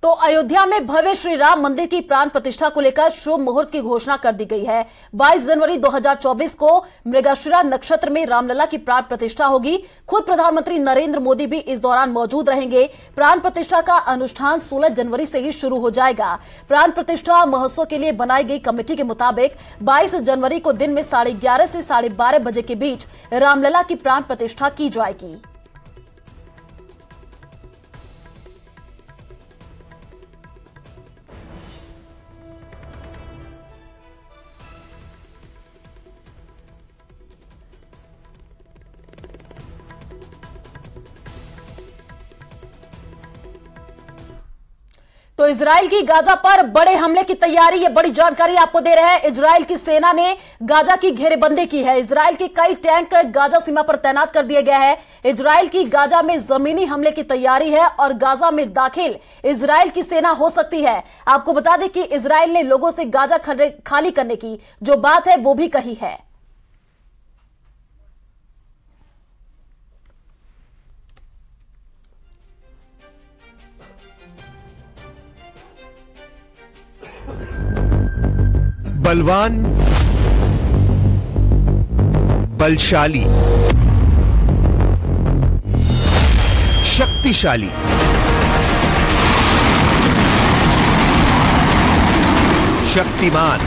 तो अयोध्या में भव्य श्री राम मंदिर की प्राण प्रतिष्ठा को लेकर शुभ मुहूर्त की घोषणा कर दी गई है। 22 जनवरी 2024 को मृगशिरा नक्षत्र में रामलला की प्राण प्रतिष्ठा होगी। खुद प्रधानमंत्री नरेंद्र मोदी भी इस दौरान मौजूद रहेंगे। प्राण प्रतिष्ठा का अनुष्ठान 16 जनवरी से ही शुरू हो जाएगा। प्राण प्रतिष्ठा महोत्सव के लिए बनाई गई कमेटी के मुताबिक 22 जनवरी को दिन में 11:30 से 12:30 बजे के बीच रामलला की प्राण प्रतिष्ठा की जाएगी। तो इजराइल की गाजा पर बड़े हमले की तैयारी, ये बड़ी जानकारी आपको दे रहे हैं। इजराइल की सेना ने गाजा की घेरेबंदी की है। इजराइल के कई टैंक गाजा सीमा पर तैनात कर दिए गए हैं। इजराइल की गाजा में जमीनी हमले की तैयारी है और गाजा में दाखिल इजराइल की सेना हो सकती है। आपको बता दें कि इजराइल ने लोगों से गाजा खाली करने की जो बात है वो भी कही है। बलवान, बलशाली, शक्तिशाली, शक्तिमान,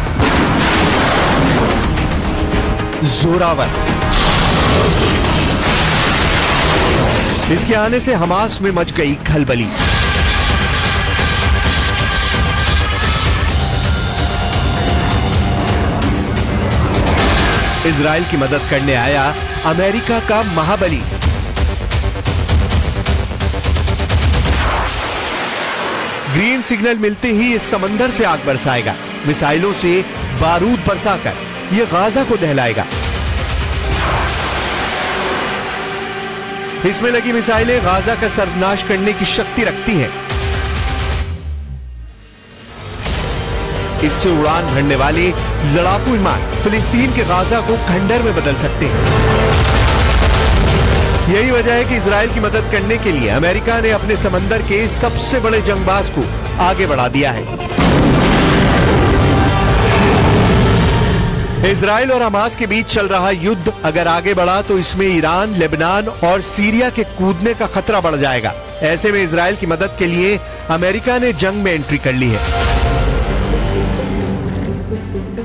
जोरावर। इसके आने से हमास में मच गई खलबली। इजराइल की मदद करने आया अमेरिका का महाबली। ग्रीन सिग्नल मिलते ही इस समंदर से आग बरसाएगा। मिसाइलों से बारूद बरसाकर यह गाजा को दहलाएगा। इसमें लगी मिसाइलें गाजा का सर्वनाश करने की शक्ति रखती हैं। इससे उड़ान भरने वाले लड़ाकू विमान फिलिस्तीन के गाजा को खंडर में बदल सकते हैं। यही वजह है कि इजराइल की मदद करने के लिए अमेरिका ने अपने समंदर के सबसे बड़े जंगबाज को आगे बढ़ा दिया है। इजराइल और हमास के बीच चल रहा युद्ध अगर आगे बढ़ा तो इसमें ईरान, लेबनान और सीरिया के कूदने का खतरा बढ़ जाएगा। ऐसे में इजराइल की मदद के लिए अमेरिका ने जंग में एंट्री कर ली है।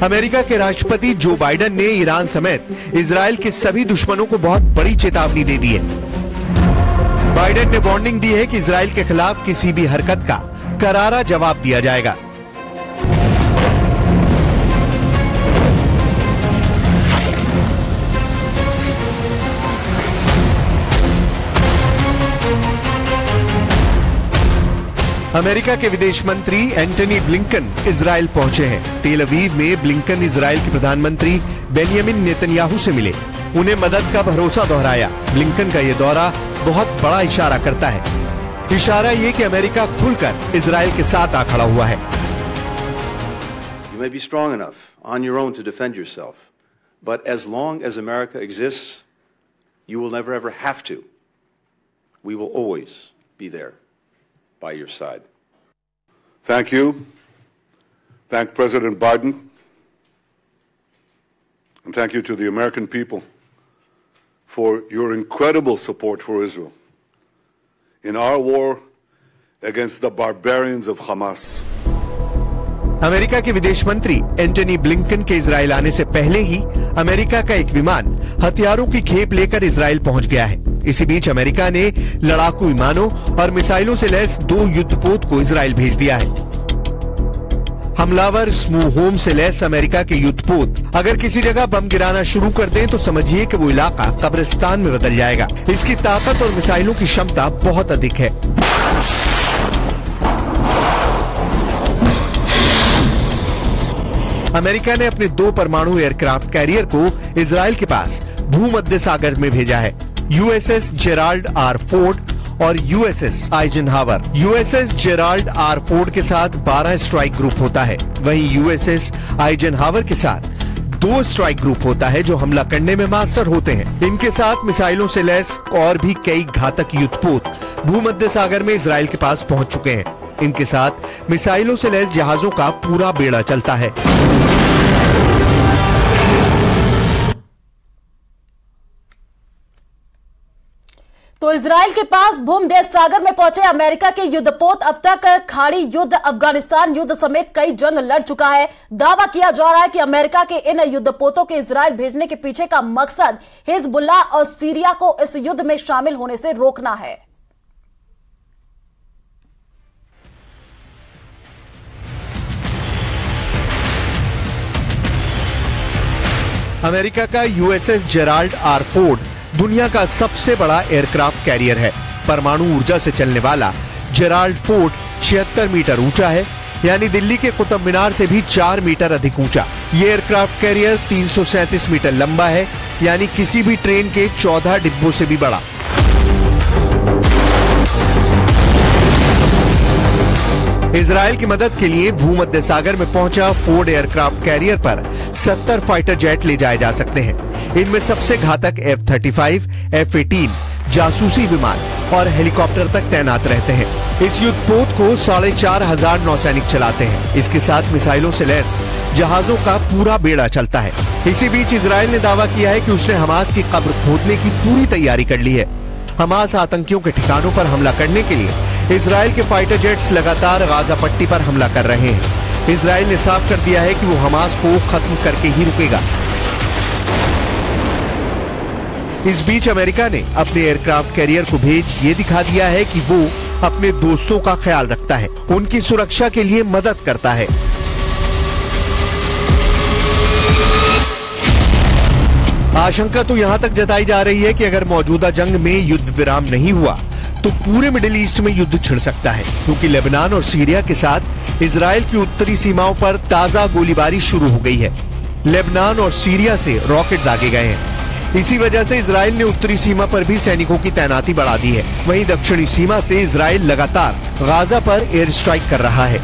अमेरिका के राष्ट्रपति जो बाइडेन ने ईरान समेत इजराइल के सभी दुश्मनों को बहुत बड़ी चेतावनी दे दी है। बाइडेन ने वार्निंग दी है कि इजराइल के खिलाफ किसी भी हरकत का करारा जवाब दिया जाएगा। अमेरिका के विदेश मंत्री एंटनी ब्लिंकन इजराइल पहुंचे हैं। तेल अवीव में ब्लिंकन इजराइल के प्रधानमंत्री बेंयामिन नेतन्याहू से मिले, उन्हें मदद का भरोसा दोहराया। ब्लिंकन का यह दौरा बहुत बड़ा इशारा करता है। इशारा ये कि अमेरिका खुलकर इजराइल के साथ आ खड़ा हुआ है। You may be strong enough on your own to defend yourself, but as long as America exists, you will never ever have to. We will always be there by your side. Thank you. Thank President Biden. And thank you to the American people for your incredible support for Israel in our war against the barbarians of Hamas. America के विदेश मंत्री Antony Blinken के Israel आने से पहले ही America का एक विमान हथियारों की खेप लेकर इजराइल पहुंच गया है। इसी बीच अमेरिका ने लड़ाकू विमानों और मिसाइलों से लैस 2 युद्धपोत को इजराइल भेज दिया है। हमलावर स्मूह होम से लैस अमेरिका के युद्धपोत अगर किसी जगह बम गिराना शुरू कर दें तो समझिए कि वो इलाका कब्रिस्तान में बदल जाएगा। इसकी ताकत और मिसाइलों की क्षमता बहुत अधिक है। अमेरिका ने अपने 2 परमाणु एयरक्राफ्ट कैरियर को इजराइल के पास भूमध्य सागर में भेजा है। यूएसएस जेराल्ड आर फोर्ड और USS Eisenhower. USS Gerald R Ford के साथ 12 स्ट्राइक ग्रुप होता है, वहीं यूएसएस आइजनहावर के साथ 2 स्ट्राइक ग्रुप होता है जो हमला करने में मास्टर होते हैं। इनके साथ मिसाइलों से लैस और भी कई घातक युद्धपोत भूमध्य सागर में इजराइल के पास पहुंच चुके हैं। इनके साथ मिसाइलों से लैस जहाजों का पूरा बेड़ा चलता है। तो इजराइल के पास भूमध्य सागर में पहुंचे अमेरिका के युद्धपोत अब तक खाड़ी युद्ध, अफगानिस्तान युद्ध समेत कई जंग लड़ चुका है। दावा किया जा रहा है कि अमेरिका के इन युद्धपोतों के इजराइल भेजने के पीछे का मकसद हिजबुल्लाह और सीरिया को इस युद्ध में शामिल होने से रोकना है। अमेरिका का यूएसएस जेराल्ड आर फोर्ड दुनिया का सबसे बड़ा एयरक्राफ्ट कैरियर है। परमाणु ऊर्जा से चलने वाला जेराल्ड फोर्ड 76 मीटर ऊंचा है, यानी दिल्ली के कुतुब मीनार से भी 4 मीटर अधिक ऊंचा। ये एयरक्राफ्ट कैरियर 337 मीटर लंबा है, यानी किसी भी ट्रेन के 14 डिब्बों से भी बड़ा। इजराइल की मदद के लिए भूमध्य सागर में पहुंचा फोर्ड एयरक्राफ्ट कैरियर पर 70 फाइटर जेट ले जाए जा सकते हैं। इनमें सबसे घातक F-35, F-18 जासूसी विमान और हेलीकॉप्टर तक तैनात रहते हैं। इस युद्धपोत को 4,500 नौसैनिक चलाते हैं। इसके साथ मिसाइलों से लैस जहाजों का पूरा बेड़ा चलता है। इसी बीच इजराइल ने दावा किया है कि उसने हमास की कब्र खोदने की पूरी तैयारी कर ली है। हमास आतंकियों के ठिकानों पर हमला करने के लिए इजराइल के फाइटर जेट्स लगातार गाजा पट्टी पर हमला कर रहे हैं। इजराइल ने साफ कर दिया है कि वो हमास को खत्म करके ही रुकेगा। इस बीच अमेरिका ने अपने एयरक्राफ्ट कैरियर को भेज ये दिखा दिया है कि वो अपने दोस्तों का ख्याल रखता है, उनकी सुरक्षा के लिए मदद करता है। आशंका तो यहां तक जताई जा रही है कि अगर मौजूदा जंग में युद्ध विराम नहीं हुआ तो पूरे मिडिल ईस्ट में युद्ध छिड़ सकता है, क्योंकि लेबनान और सीरिया के साथ इजराइल की उत्तरी सीमाओं पर ताजा गोलीबारी शुरू हो गई है। लेबनान और सीरिया से रॉकेट दागे गए हैं। इसी वजह से इजराइल ने उत्तरी सीमा पर भी सैनिकों की तैनाती बढ़ा दी है। वहीं दक्षिणी सीमा से इजराइल लगातार गाजा पर एयर स्ट्राइक कर रहा है।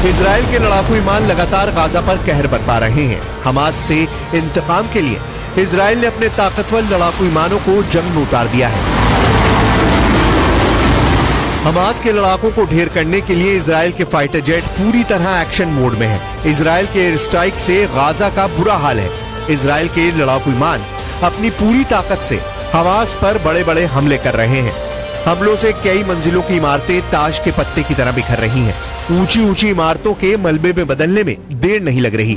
इजराइल के लड़ाकू विमान लगातार गाजा पर कहर बरपा रहे हैं। हमास से इंतकाम के लिए इजराइल ने अपने ताकतवर लड़ाकू विमानों को जंग में उतार दिया है। हमास के लड़ाकों को ढेर करने के लिए इजराइल के फाइटर जेट पूरी तरह एक्शन मोड में है। इजराइल के एयर स्ट्राइक से गाजा का बुरा हाल है। इजराइल के लड़ाकू विमान अपनी पूरी ताकत से हमास पर बड़े बड़े हमले कर रहे हैं। हमलों से कई मंजिलों की इमारतें ताश के पत्ते की तरह बिखर रही हैं। ऊंची ऊंची इमारतों के मलबे में बदलने में देर नहीं लग रही।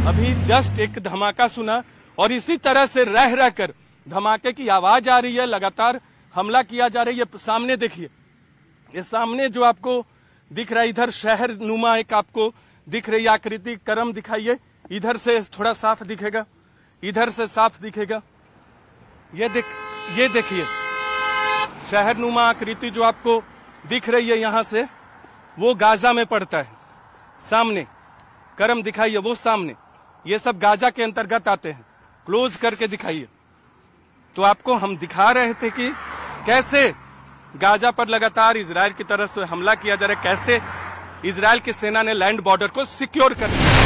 अभी जस्ट एक धमाका सुना और इसी तरह से रह रहकर धमाके की आवाज आ रही है। लगातार हमला किया जा रहा है। ये सामने देखिए, ये सामने जो आपको दिख रहा है, इधर शहर नुमा एक आपको दिख रही आकृति। करम दिखाइए, इधर से थोड़ा साफ दिखेगा, इधर से साफ दिखेगा। ये देखिए शहर नुमा आकृति जो आपको दिख रही है यहां से, वो गाजा में पड़ता है। सामने करम दिखाइए, वो सामने, ये सब गाजा के अंतर्गत आते हैं। क्लोज करके दिखाइए। तो आपको हम दिखा रहे थे कि कैसे गाजा पर लगातार इजराइल की तरफ से हमला किया जा रहा है, कैसे इजराइल की सेना ने लैंड बॉर्डर को सिक्योर कर लिया।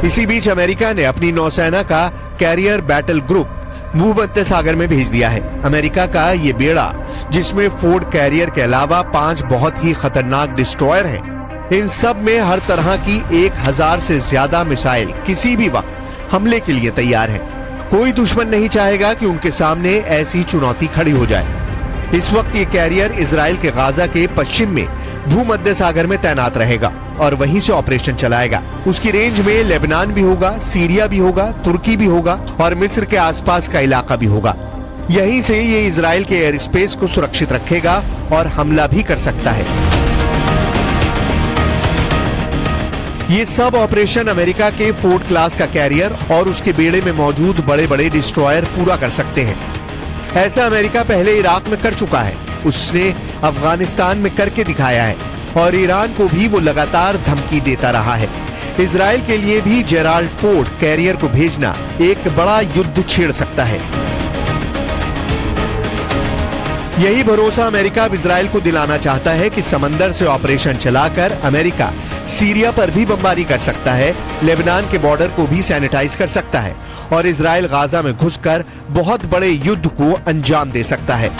इसी बीच अमेरिका ने अपनी नौसेना का कैरियर बैटल ग्रुप भूमध्य सागर में भेज दिया है। अमेरिका का ये बेड़ा, जिसमें फोर्ड कैरियर के अलावा 5 बहुत ही खतरनाक डिस्ट्रॉयर हैं, इन सब में हर तरह की 1000 से ज्यादा मिसाइल किसी भी वक्त हमले के लिए तैयार है। कोई दुश्मन नहीं चाहेगा कि उनके सामने ऐसी चुनौती खड़ी हो जाए। इस वक्त ये कैरियर इजराइल के गाजा के पश्चिम में भूमध्य सागर में तैनात रहेगा और वहीं से ऑपरेशन चलाएगा। उसकी रेंज में लेबनान भी होगा, सीरिया भी होगा, तुर्की भी होगा और मिस्र के आसपास का इलाका भी होगा। यहीं से ये इजराइल के एयर स्पेस को सुरक्षित रखेगा और हमला भी कर सकता है। ये सब ऑपरेशन अमेरिका के फोर्ड क्लास का कैरियर और उसके बेड़े में मौजूद बड़े बड़े डिस्ट्रॉयर पूरा कर सकते हैं। ऐसा अमेरिका पहले इराक में कर चुका है, उसने अफगानिस्तान में करके दिखाया है और ईरान को भी वो लगातार धमकी देता रहा है। इजराइल के लिए भी जेराल्ड फोर्ड कैरियर को भेजना एक बड़ा युद्ध छेड़ सकता है। यही भरोसा अमेरिका अब इजराइल को दिलाना चाहता है कि समंदर से ऑपरेशन चलाकर अमेरिका सीरिया पर भी बमबारी कर सकता है, लेबनान के बॉर्डर को भी सैनिटाइज कर सकता है और इजराइल गाजा में घुसकर बहुत बड़े युद्ध को अंजाम दे सकता है।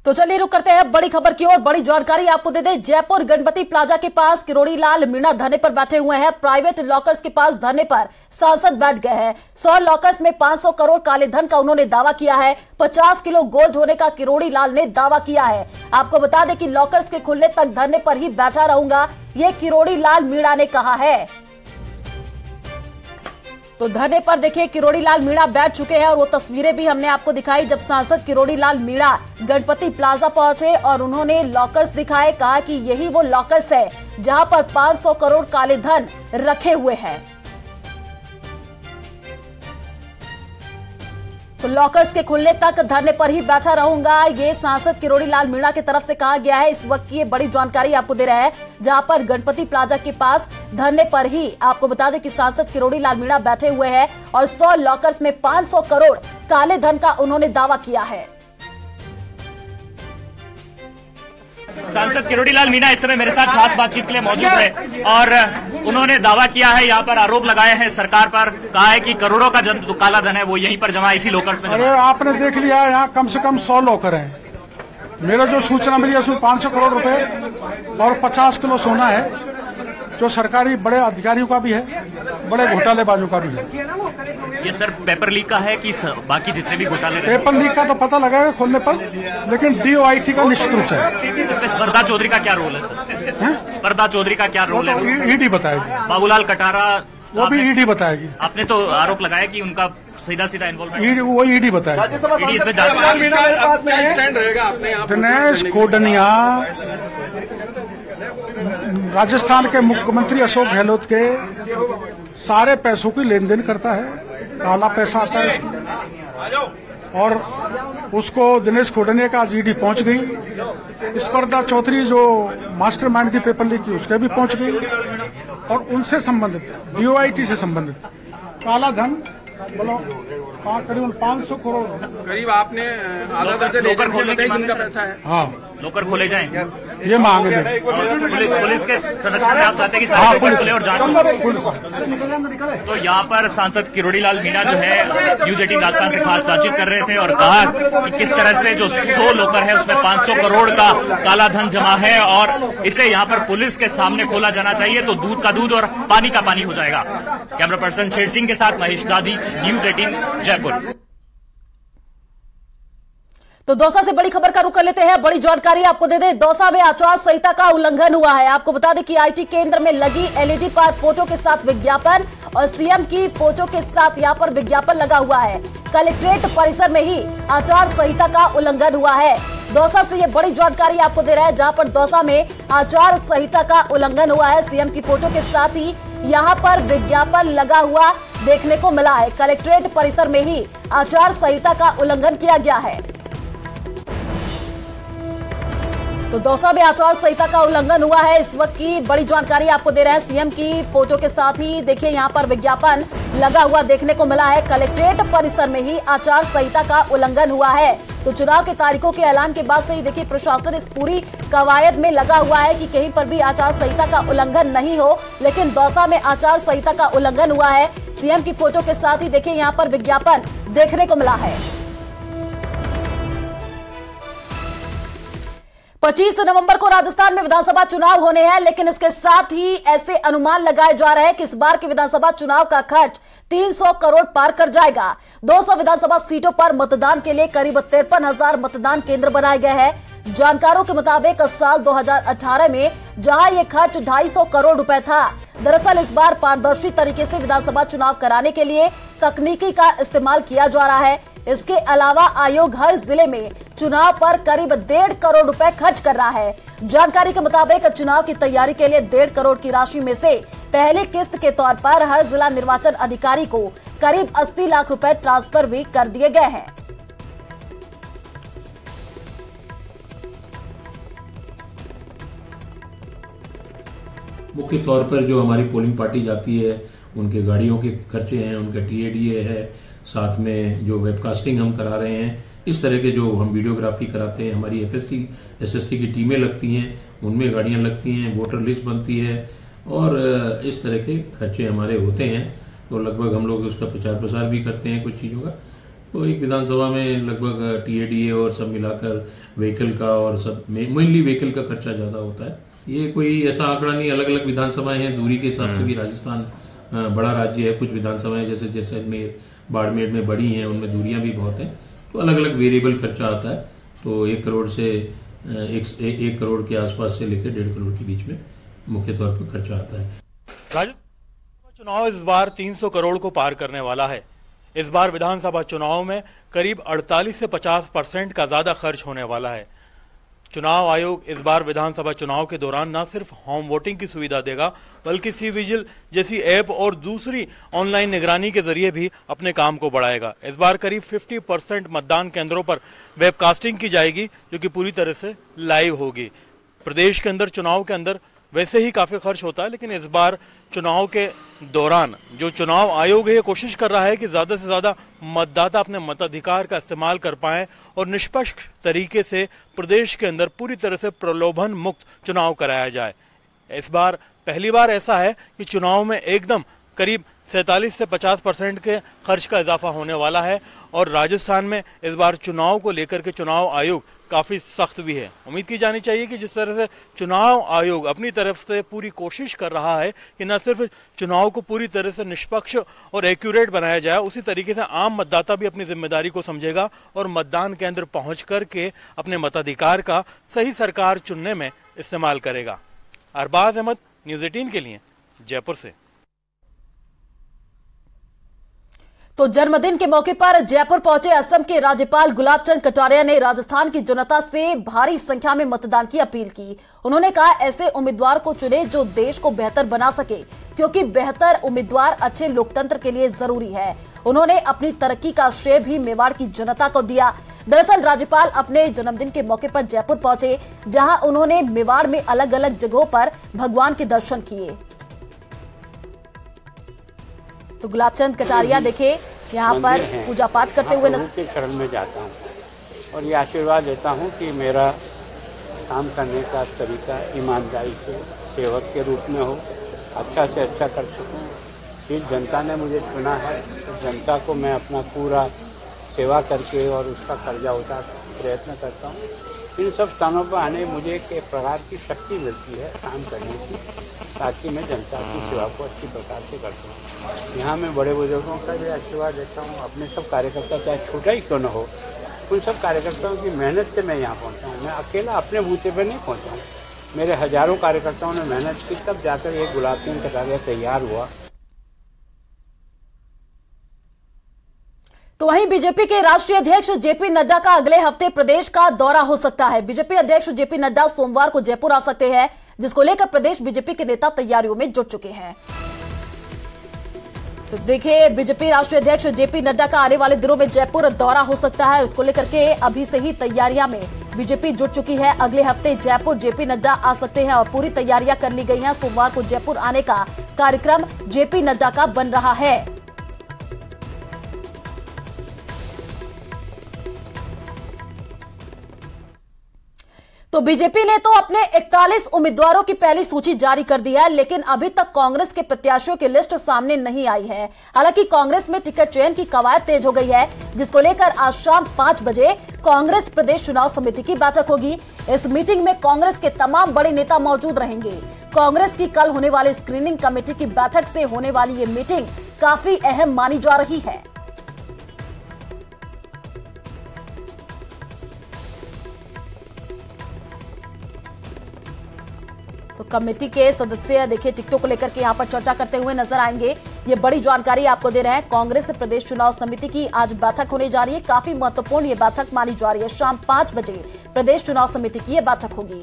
तो चलिए रुक करते हैं बड़ी खबर की ओर। बड़ी जानकारी आपको दे दें, जयपुर गणपति प्लाजा के पास किरोड़ी लाल मीणा धरने पर बैठे हुए हैं। प्राइवेट लॉकर्स के पास धरने पर सांसद बैठ गए हैं। 100 लॉकर्स में 500 करोड़ काले धन का उन्होंने दावा किया है। 50 किलो गोल्ड होने का किरोड़ी लाल ने दावा किया है। आपको बता दें कि लॉकर्स के खुलने तक धरने पर ही बैठा रहूंगा, ये किरोड़ी लाल मीणा ने कहा है। तो धरने पर देखिए किरोड़ी लाल मीणा बैठ चुके हैं और वो तस्वीरें भी हमने आपको दिखाई जब सांसद किरोड़ी लाल मीणा गणपति प्लाजा पहुंचे और उन्होंने लॉकर्स दिखाए। कहा कि यही वो लॉकर्स है जहां पर 500 करोड़ काले धन रखे हुए हैं। तो लॉकर्स के खुलने तक धरने पर ही बैठा रहूंगा, ये सांसद किरोड़ी लाल मीणा की तरफ से कहा गया है। इस वक्त की ये बड़ी जानकारी आपको दे रहे हैं, जहां पर गणपति प्लाजा के पास धरने पर ही आपको बता दें कि सांसद किरोड़ी लाल मीणा बैठे हुए हैं और 100 लॉकर्स में 500 करोड़ काले धन का उन्होंने दावा किया है। सांसद किरोड़ी लाल मीणा इस समय मेरे साथ खास बातचीत के लिए मौजूद है और उन्होंने दावा किया है, यहाँ पर आरोप लगाए हैं सरकार पर, कहा है कि करोड़ों का जो काला धन है वो यहीं पर जमा, इसी लॉकर्स में जमा। अरे आपने देख लिया, यहाँ कम से कम 100 लॉकर हैं। मेरा जो सूचना मिली है उसमें 500 करोड़ रुपए और 50 किलो सोना है, जो सरकारी बड़े अधिकारियों का भी है, बड़े घोटालेबाजों का भी है। ये सर पेपर लीक का है कि बाकी जितने भी घोटाले? पेपर लीक का तो पता लगेगा खोलने पर, लेकिन DOIT का निश्चित रूप से है। इसमें स्पर्धा चौधरी का क्या रोल है सर? स्पर्धा चौधरी का क्या रोल है? ईडी बताएगी। बाबूलाल कटारा वो भी ईडी बताएगी। आपने तो आरोप लगाया कि उनका सीधा सीधा इन्वॉल्वमेंट, वो ईडी बताएगी। इसमें दिनेश खोडनिया राजस्थान के मुख्यमंत्री अशोक गहलोत के सारे पैसों की लेन देन करता है, काला पैसा आता है उसमें। और उसको दिनेश खोडनिया का आज ईडी पहुंच गई। स्पर्धा चौधरी जो मास्टरमाइंड थी पेपर लीक की, उसके भी पहुंच गई और उनसे संबंधित DOIT से संबंधित काला धन बोलो करीबन 500 करोड़ करीब आपने आधा दर्जन लोकर खोलने की मांग का पैसा है। हाँ, लोकर खोले जाएं, ये मांग है। पुलिस के संरक्षण में आप चाहते हैं कि सारे लोकर खोले और जांच। तो यहाँ पर सांसद किरोड़ी लाल मीणा जो है न्यूज 18 राजस्थान से खास बातचीत कर रहे थे और कहा कि किस तरह से जो 100 लोकर है उसमें 500 करोड़ का काला धन जमा है और इसे यहाँ पर पुलिस के सामने खोला जाना चाहिए तो दूध का दूध और पानी का पानी हो जाएगा। कैमरा पर्सन शेर सिंह के साथ महेश दादी, न्यूज 18 जयपुर। तो दौसा से बड़ी खबर का रुख कर लेते हैं। बड़ी जानकारी आपको दे दें, दौसा में आचार संहिता का उल्लंघन हुआ है। आपको बता दें कि IT केंद्र में लगी LED पर फोटो के साथ विज्ञापन और CM की फोटो के साथ यहां पर विज्ञापन लगा हुआ है। कलेक्ट्रेट परिसर में ही आचार संहिता का उल्लंघन हुआ है। दौसा से ये बड़ी जानकारी आपको दे रहा है, जहां पर दौसा में आचार संहिता का उल्लंघन हुआ है। CM की फोटो के साथ ही यहां पर विज्ञापन लगा हुआ देखने को मिला है। कलेक्ट्रेट परिसर में ही आचार संहिता का उल्लंघन किया गया है। तो दौसा में आचार संहिता का उल्लंघन हुआ है, इस वक्त की बड़ी जानकारी आपको दे रहे हैं। CM की फोटो के साथ ही देखिए यहां पर विज्ञापन लगा हुआ देखने को मिला है। कलेक्ट्रेट परिसर में ही आचार संहिता का उल्लंघन हुआ है। तो चुनाव की तारीखों के ऐलान के बाद से ही देखिए प्रशासन इस पूरी कवायद में लगा हुआ है कि कहीं पर भी आचार संहिता का उल्लंघन नहीं हो, लेकिन दौसा में आचार संहिता का उल्लंघन हुआ है। CM की फोटो के साथ ही देखिए यहाँ पर विज्ञापन देखने को मिला है। 25 नवंबर को राजस्थान में विधानसभा चुनाव होने हैं, लेकिन इसके साथ ही ऐसे अनुमान लगाए जा रहे हैं कि इस बार के विधानसभा चुनाव का खर्च 300 करोड़ पार कर जाएगा। 200 विधानसभा सीटों पर मतदान के लिए करीब 53,000 मतदान केंद्र बनाए गए हैं। जानकारों के मुताबिक साल 2018 में जहां ये खर्च 250 करोड़ रुपए था, दरअसल इस बार पारदर्शी तरीके से विधानसभा चुनाव कराने के लिए तकनीकी का इस्तेमाल किया जा रहा है। इसके अलावा आयोग हर जिले में चुनाव पर करीब 1.5 करोड़ रुपए खर्च कर रहा है। जानकारी के मुताबिक चुनाव की तैयारी के लिए 1.5 करोड़ की राशि में से पहली किस्त के तौर पर हर जिला निर्वाचन अधिकारी को करीब 80 लाख रुपए ट्रांसफर भी कर दिए गए हैं। मुख्य तौर पर जो हमारी पोलिंग पार्टी जाती है उनके गाड़ियों के खर्चे हैं, उनका TADA है, साथ में जो वेबकास्टिंग हम करा रहे हैं, इस तरह के जो हम वीडियोग्राफी कराते हैं, हमारी FSC SST की टीमें लगती हैं, उनमें गाड़ियां लगती हैं, वोटर लिस्ट बनती है और इस तरह के खर्चे हमारे होते हैं। तो लगभग हम लोग उसका प्रचार प्रसार भी करते हैं कुछ चीज़ों का। तो एक विधानसभा में लगभग TADA और सब मिलाकर व्हीकल का और सब मेनली व्हीकल का खर्चा ज़्यादा होता है। ये कोई ऐसा आंकड़ा नहीं, अलग अलग विधानसभाएं हैं, दूरी के हिसाब से भी राजस्थान बड़ा राज्य है, कुछ विधानसभाएं जैसे जैसलमेर बाड़मेर में बड़ी हैं, उनमें दूरियां भी बहुत हैं, तो अलग अलग वेरिएबल खर्चा आता है। तो 1 करोड़ से 1 करोड़ के आसपास से लेकर 1.5 करोड़ के बीच में मुख्य तौर पर खर्चा आता है। राजस्थान चुनाव इस बार 300 करोड़ को पार करने वाला है। इस बार विधानसभा चुनाव में करीब 48 से 50% का ज्यादा खर्च होने वाला है। चुनाव आयोग इस बार विधानसभा चुनाव के दौरान न सिर्फ होम वोटिंग की सुविधा देगा, बल्कि सी-विजिल जैसी ऐप और दूसरी ऑनलाइन निगरानी के जरिए भी अपने काम को बढ़ाएगा। इस बार करीब 50% मतदान केंद्रों पर वेबकास्टिंग की जाएगी, जो कि पूरी तरह से लाइव होगी। प्रदेश के अंदर चुनाव के अंदर वैसे ही काफी खर्च होता है, लेकिन इस बार चुनाव के दौरान जो चुनाव आयोग है ये कोशिश कर रहा है कि ज्यादा से ज्यादा मतदाता अपने मताधिकार का इस्तेमाल कर पाएं और निष्पक्ष तरीके से प्रदेश के अंदर पूरी तरह से प्रलोभन मुक्त चुनाव कराया जाए। इस बार पहली बार ऐसा है कि चुनाव में एकदम करीब 47 से 50% के खर्च का इजाफा होने वाला है और राजस्थान में इस बार चुनाव को लेकर के चुनाव आयोग काफी सख्त भी है। उम्मीद की जानी चाहिए कि जिस तरह से चुनाव आयोग अपनी तरफ से पूरी कोशिश कर रहा है कि न सिर्फ चुनाव को पूरी तरह से निष्पक्ष और एक्यूरेट बनाया जाए, उसी तरीके से आम मतदाता भी अपनी जिम्मेदारी को समझेगा और मतदान केंद्र पहुंच करके अपने मताधिकार का सही सरकार चुनने में इस्तेमाल करेगा। अरबाज अहमद, न्यूज़ 18 के लिए जयपुर से। तो जन्मदिन के मौके पर जयपुर पहुंचे असम के राज्यपाल गुलाब चंद कटारिया ने राजस्थान की जनता से भारी संख्या में मतदान की अपील की। उन्होंने कहा ऐसे उम्मीदवार को चुने जो देश को बेहतर बना सके, क्योंकि बेहतर उम्मीदवार अच्छे लोकतंत्र के लिए जरूरी है। उन्होंने अपनी तरक्की का श्रेय भी मेवाड़ की जनता को दिया। दरअसल राज्यपाल अपने जन्मदिन के मौके पर जयपुर पहुंचे, जहां उन्होंने मेवाड़ में अलग अलग जगहों पर भगवान के दर्शन किए। तो गुलाब चंद कटारिया देखे यहाँ पर पूजा पाठ करते हुए के शरण में जाता हूँ और ये आशीर्वाद देता हूँ कि मेरा काम करने का तरीका ईमानदारी से सेवक के रूप में हो, अच्छा से अच्छा कर सकूँ। जिस जनता ने मुझे चुना है तो जनता को मैं अपना पूरा सेवा करके और उसका कर्जा उतार प्रयत्न करता हूँ। इन सब स्थानों पर आने मुझे एक प्रकार की शक्ति मिलती है काम करने की, ताकि मैं जनता की सेवा को अच्छी प्रकार से कर सकूँ। यहाँ मैं बड़े बुजुर्गों का भी आशीर्वाद देता हूँ। अपने सब कार्यकर्ता चाहे छोटा ही क्यों न हो, उन सब कार्यकर्ताओं की मेहनत से मैं यहाँ पहुँचा हूँ। मैं अकेला अपने बूते पर नहीं पहुँचा हूँ, मेरे हजारों कार्यकर्ताओं ने मेहनत की, तब जाकर ये गुलाब चंद कटारिया तैयार हुआ। तो वहीं बीजेपी के राष्ट्रीय अध्यक्ष जेपी नड्डा का अगले हफ्ते प्रदेश का दौरा हो सकता है। बीजेपी अध्यक्ष जेपी नड्डा सोमवार को जयपुर आ सकते हैं, जिसको लेकर प्रदेश बीजेपी के नेता तैयारियों में जुट चुके हैं। तो देखिए, बीजेपी राष्ट्रीय अध्यक्ष जेपी नड्डा का आने वाले दिनों में जयपुर दौरा हो सकता है, उसको लेकर के अभी से ही तैयारियां में बीजेपी जुट चुकी है। अगले हफ्ते जयपुर जेपी नड्डा आ सकते हैं और पूरी तैयारियां कर ली गई हैं। सोमवार को जयपुर आने का कार्यक्रम जेपी नड्डा का बन रहा है। तो बीजेपी ने तो अपने 41 उम्मीदवारों की पहली सूची जारी कर दी है, लेकिन अभी तक कांग्रेस के प्रत्याशियों की लिस्ट सामने नहीं आई है। हालांकि कांग्रेस में टिकट चयन की कवायद तेज हो गई है, जिसको लेकर आज शाम 5 बजे कांग्रेस प्रदेश चुनाव समिति की बैठक होगी। इस मीटिंग में कांग्रेस के तमाम बड़े नेता मौजूद रहेंगे। कांग्रेस की कल होने वाली स्क्रीनिंग कमेटी की बैठक से होने वाली ये मीटिंग काफी अहम मानी जा रही है। तो कमेटी के सदस्य देखिए टिकटों को लेकर के यहां पर चर्चा करते हुए नजर आएंगे। ये बड़ी जानकारी आपको दे रहे हैं। कांग्रेस प्रदेश चुनाव समिति की आज बैठक होने जा रही है। काफी महत्वपूर्ण ये बैठक मानी जा रही है। शाम 5 बजे प्रदेश चुनाव समिति की ये बैठक होगी।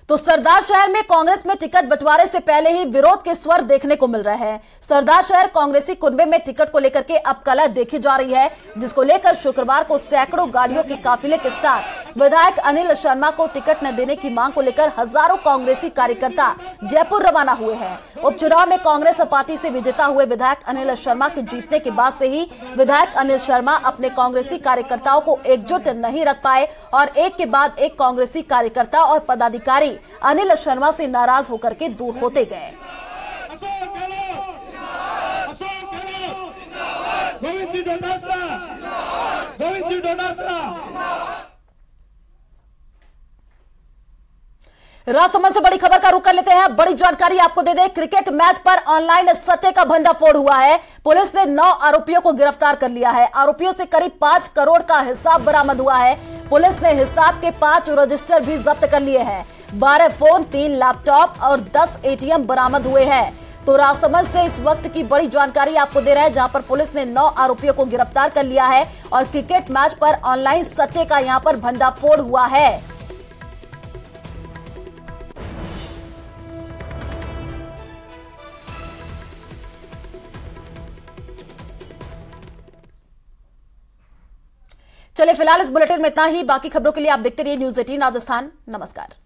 तो सरदार शहर में कांग्रेस में टिकट बंटवारे से पहले ही विरोध के स्वर देखने को मिल रहे हैं। सरदार शहर कांग्रेसी कुनबे में टिकट को लेकर के अब कलह देखी जा रही है, जिसको लेकर शुक्रवार को सैकड़ों गाड़ियों के काफिले के साथ विधायक अनिल शर्मा को टिकट न देने की मांग को लेकर हजारों कांग्रेसी कार्यकर्ता जयपुर रवाना हुए हैं। उपचुनाव में कांग्रेस पार्टी से विजेता हुए विधायक अनिल शर्मा के जीतने के बाद से ही विधायक अनिल शर्मा अपने कांग्रेसी कार्यकर्ताओं को एकजुट नहीं रख पाए और एक के बाद एक कांग्रेसी कार्यकर्ता और पदाधिकारी अनिल शर्मा से नाराज होकर के दूर होते गए। राजसमंद से बड़ी खबर का रुख कर लेते हैं। बड़ी जानकारी आपको दे दें, क्रिकेट मैच पर ऑनलाइन सट्टे का भंडाफोड़ हुआ है। पुलिस ने 9 आरोपियों को गिरफ्तार कर लिया है। आरोपियों से करीब 5 करोड़ का हिसाब बरामद हुआ है। पुलिस ने हिसाब के 5 रजिस्टर भी जब्त कर लिए हैं। 12 फोन, 3 लैपटॉप और 10 एटीएम बरामद हुए हैं। तो राजसमंद से इस वक्त की बड़ी जानकारी आपको दे रहे हैं, जहां पर पुलिस ने 9 आरोपियों को गिरफ्तार कर लिया है और क्रिकेट मैच पर ऑनलाइन सट्टे का यहां पर भंडाफोड़ हुआ है। चलिए फिलहाल इस बुलेटिन में इतना ही। बाकी खबरों के लिए आप देखते रहिए न्यूज़ 18 राजस्थान। नमस्कार।